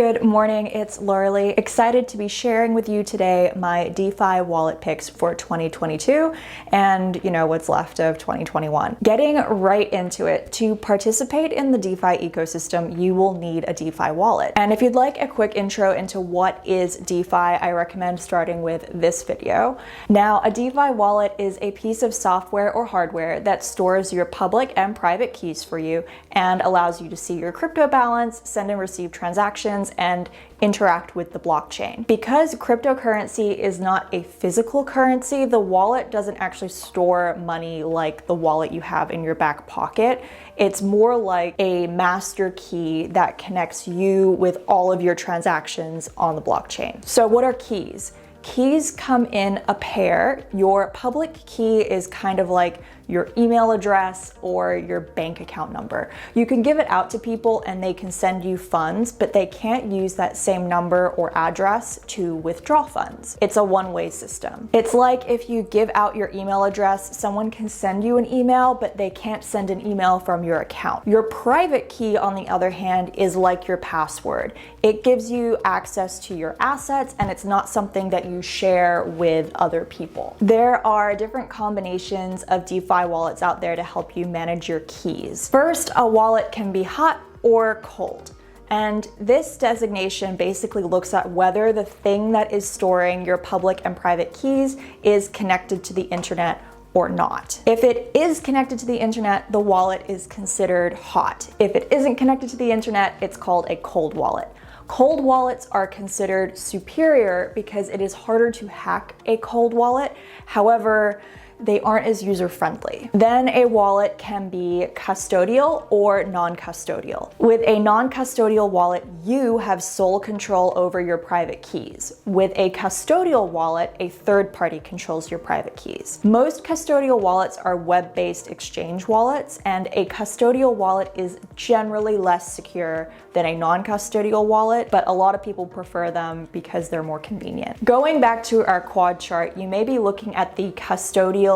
Good morning, it's Lauralee. Excited to be sharing with you today my DeFi wallet picks for 2022 and what's left of 2021. Getting right into it, to participate in the DeFi ecosystem, you will need a DeFi wallet. And if you'd like a quick intro into what is DeFi, I recommend starting with this video. Now, a DeFi wallet is a piece of software or hardware that stores your public and private keys for you and allows you to see your crypto balance, send and receive transactions, and interact with the blockchain. Because cryptocurrency is not a physical currency, the wallet doesn't actually store money like the wallet you have in your back pocket. It's more like a master key that connects you with all of your transactions on the blockchain. So what are keys? Keys come in a pair. Your public key is kind of like your email address or your bank account number. You can give it out to people and they can send you funds, but they can't use that same number or address to withdraw funds. It's a one-way system. It's like if you give out your email address, someone can send you an email, but they can't send an email from your account. Your private key, on the other hand, is like your password. It gives you access to your assets and it's not something that you share with other people. There are different combinations of DeFi wallets out there to help you manage your keys. First, a wallet can be hot or cold. And this designation basically looks at whether the thing that is storing your public and private keys is connected to the internet or not. If it is connected to the internet, the wallet is considered hot. If it isn't connected to the internet, it's called a cold wallet. Cold wallets are considered superior because it is harder to hack a cold wallet. However, they aren't as user-friendly. Then a wallet can be custodial or non-custodial. With a non-custodial wallet, you have sole control over your private keys. With a custodial wallet, a third party controls your private keys. Most custodial wallets are web-based exchange wallets, and a custodial wallet is generally less secure than a non-custodial wallet, but a lot of people prefer them because they're more convenient. Going back to our quad chart, you may be looking at the custodial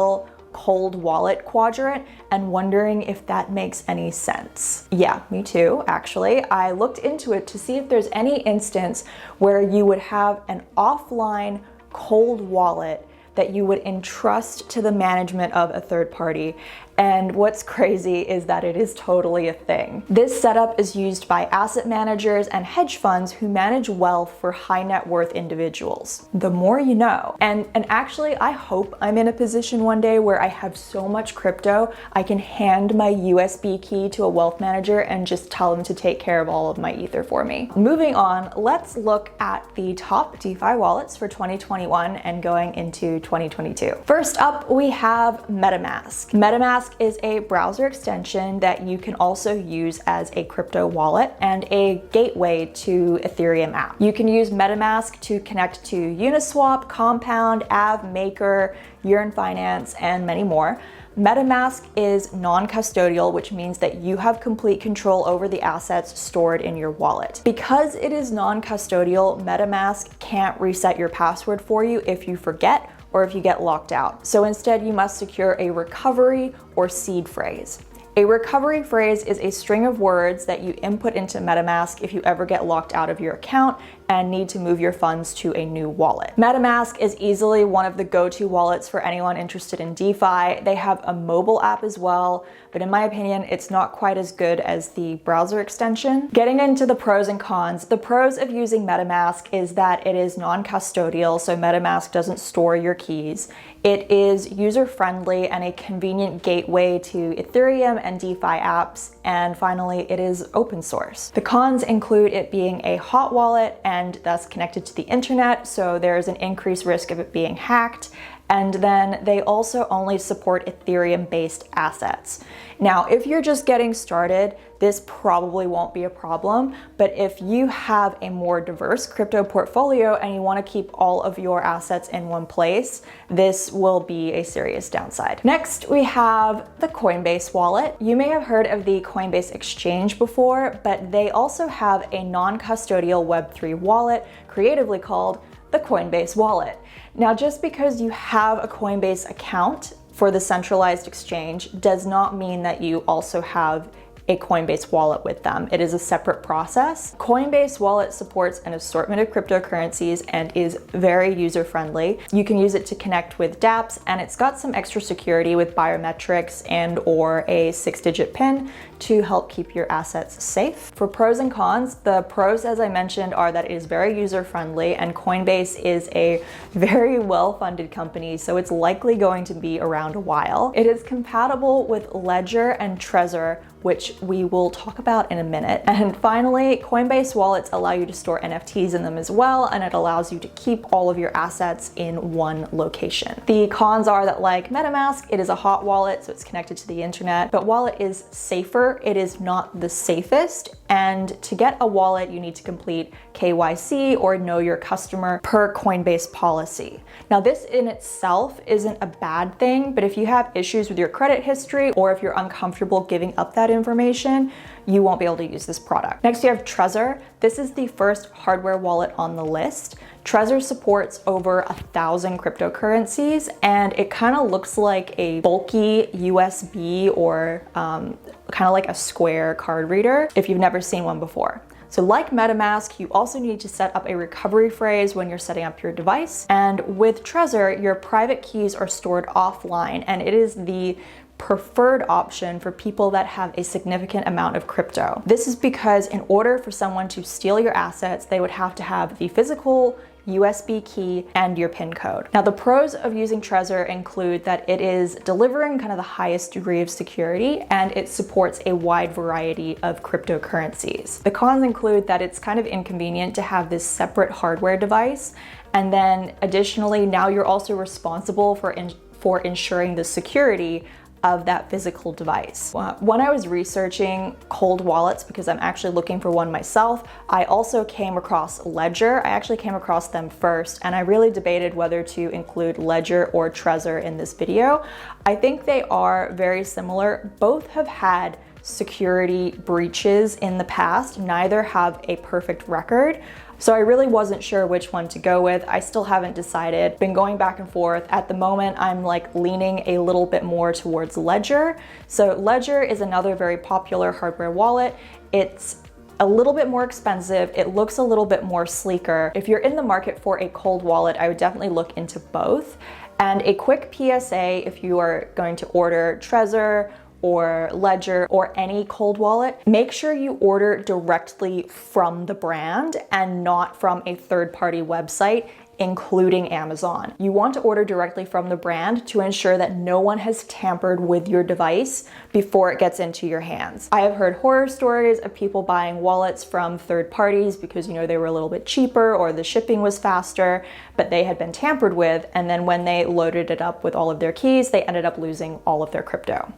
cold wallet quadrant and wondering if that makes any sense. Yeah, me too, actually. I looked into it to see if there's any instance where you would have an offline cold wallet that you would entrust to the management of a third party. And what's crazy is that it is totally a thing. This setup is used by asset managers and hedge funds who manage wealth for high net worth individuals. The more you know. And actually, I hope I'm in a position one day where I have so much crypto, I can hand my USB key to a wealth manager and just tell them to take care of all of my ether for me. Moving on, let's look at the top DeFi wallets for 2021 and going into 2022. First up, we have MetaMask. MetaMask is a browser extension that you can also use as a crypto wallet and a gateway to Ethereum app. You can use MetaMask to connect to Uniswap, Compound, Aave, Maker, Yearn Finance, and many more. MetaMask is non-custodial, which means that you have complete control over the assets stored in your wallet. Because it is non-custodial, MetaMask can't reset your password for you if you forget or if you get locked out. So instead, you must secure a recovery or seed phrase. A recovery phrase is a string of words that you input into MetaMask if you ever get locked out of your account and need to move your funds to a new wallet. MetaMask is easily one of the go-to wallets for anyone interested in DeFi. They have a mobile app as well, but in my opinion, it's not quite as good as the browser extension. Getting into the pros and cons, the pros of using MetaMask is that it is non-custodial, so MetaMask doesn't store your keys. It is user-friendly and a convenient gateway to Ethereum and DeFi apps. And finally, it is open source. The cons include it being a hot wallet and thus connected to the internet, so there's an increased risk of it being hacked. And then they also only support Ethereum-based assets. Now, if you're just getting started, this probably won't be a problem, but if you have a more diverse crypto portfolio and you want to keep all of your assets in one place, this will be a serious downside. Next, we have the Coinbase wallet. You may have heard of the Coinbase exchange before, but they also have a non-custodial Web3 wallet, creatively called the Coinbase wallet. Now, just because you have a Coinbase account for the centralized exchange does not mean that you also have a Coinbase wallet with them. It is a separate process. Coinbase wallet supports an assortment of cryptocurrencies and is very user-friendly. You can use it to connect with dApps, and it's got some extra security with biometrics and or a 6-digit PIN to help keep your assets safe. For pros and cons, the pros, as I mentioned, are that it is very user-friendly, and Coinbase is a very well-funded company, so it's likely going to be around a while. It is compatible with Ledger and Trezor, which we will talk about in a minute. And finally, Coinbase wallets allow you to store NFTs in them as well, and it allows you to keep all of your assets in one location. The cons are that, like MetaMask, it is a hot wallet, so it's connected to the internet, but while it is safer, it is not the safest. And to get a wallet, you need to complete KYC or know your customer per Coinbase policy. Now, this in itself isn't a bad thing, but if you have issues with your credit history or if you're uncomfortable giving up that information, you won't be able to use this product. Next, you have Trezor. This is the first hardware wallet on the list. Trezor supports over 1,000 cryptocurrencies, and it kind of looks like a bulky USB or kind of like a Square card reader if you've never seen one before. So like MetaMask, you also need to set up a recovery phrase when you're setting up your device. And with Trezor, your private keys are stored offline, and it is the preferred option for people that have a significant amount of crypto. This is because in order for someone to steal your assets, they would have to have the physical USB key and your PIN code. Now, the pros of using Trezor include that it is delivering kind of the highest degree of security, and it supports a wide variety of cryptocurrencies. The cons include that it's kind of inconvenient to have this separate hardware device, and then additionally, now you're also responsible for ensuring the security of that physical device. When I was researching cold wallets, because I'm actually looking for one myself, I also came across Ledger. I actually came across them first, and I really debated whether to include Ledger or Trezor in this video. I think they are very similar. Both have had security breaches in the past. Neither have a perfect record. So I really wasn't sure which one to go with. I still haven't decided. Been going back and forth. At the moment, I'm like leaning a little bit more towards Ledger. So Ledger is another very popular hardware wallet. It's a little bit more expensive. It looks a little bit more sleeker. If you're in the market for a cold wallet, I would definitely look into both. And a quick PSA, if you are going to order Trezor or Ledger or any cold wallet, make sure you order directly from the brand and not from a third-party website, including Amazon. You want to order directly from the brand to ensure that no one has tampered with your device before it gets into your hands. I have heard horror stories of people buying wallets from third parties because, you know, they were a little bit cheaper or the shipping was faster, but they had been tampered with, and then when they loaded it up with all of their keys, they ended up losing all of their crypto.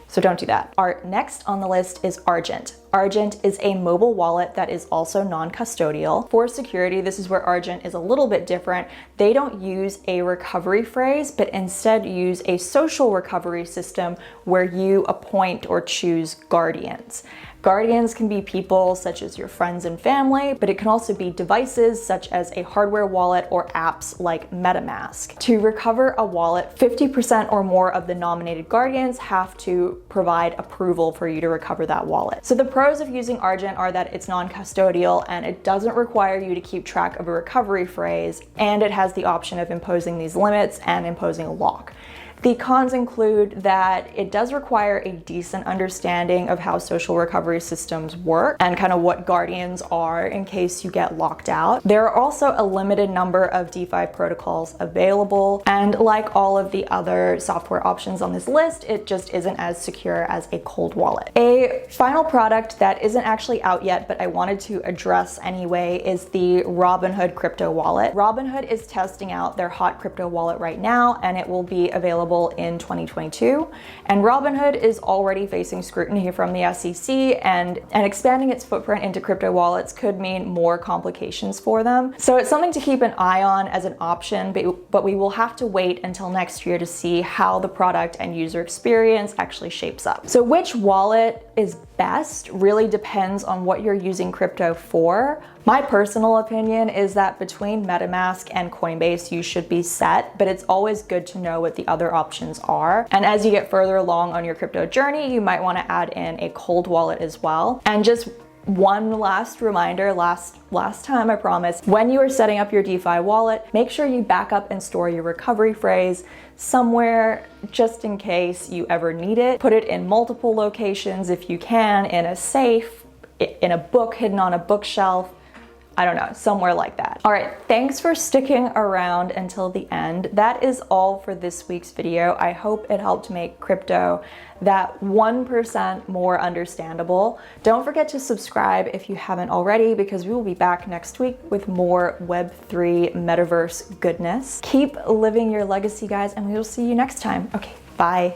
So don't do that. Our next on the list is Argent. Argent is a mobile wallet that is also non-custodial. For security, this is where Argent is a little bit different. They don't use a recovery phrase, but instead use a social recovery system where you appoint or choose guardians. Guardians can be people such as your friends and family, but it can also be devices such as a hardware wallet or apps like MetaMask. To recover a wallet, 50% or more of the nominated guardians have to provide approval for you to recover that wallet. So the pros of using Argent are that it's non-custodial and it doesn't require you to keep track of a recovery phrase, and it has the option of imposing these limits and imposing a lock. The cons include that it does require a decent understanding of how social recovery systems work and kind of what guardians are in case you get locked out. There are also a limited number of DeFi protocols available, and like all of the other software options on this list, it just isn't as secure as a cold wallet. A final product that isn't actually out yet, but I wanted to address anyway, is the Robinhood crypto wallet. Robinhood is testing out their hot crypto wallet right now, and it will be available in 2022. And Robinhood is already facing scrutiny from the SEC, and expanding its footprint into crypto wallets could mean more complications for them. So it's something to keep an eye on as an option, but we will have to wait until next year to see how the product and user experience actually shapes up. So which wallet is best really depends on what you're using crypto for. My personal opinion is that between MetaMask and Coinbase, you should be set, but it's always good to know what the other options are. And as you get further along on your crypto journey, you might want to add in a cold wallet as well. And just one last reminder, last time, I promise, when you are setting up your DeFi wallet, make sure you back up and store your recovery phrase somewhere just in case you ever need it. Put it in multiple locations if you can, in a safe, in a book hidden on a bookshelf, I don't know, somewhere like that. All right, thanks for sticking around until the end. That is all for this week's video. I hope it helped make crypto that 1% more understandable. Don't forget to subscribe if you haven't already, because we will be back next week with more Web3 metaverse goodness. Keep living your legacy, guys, and we will see you next time. Okay, bye.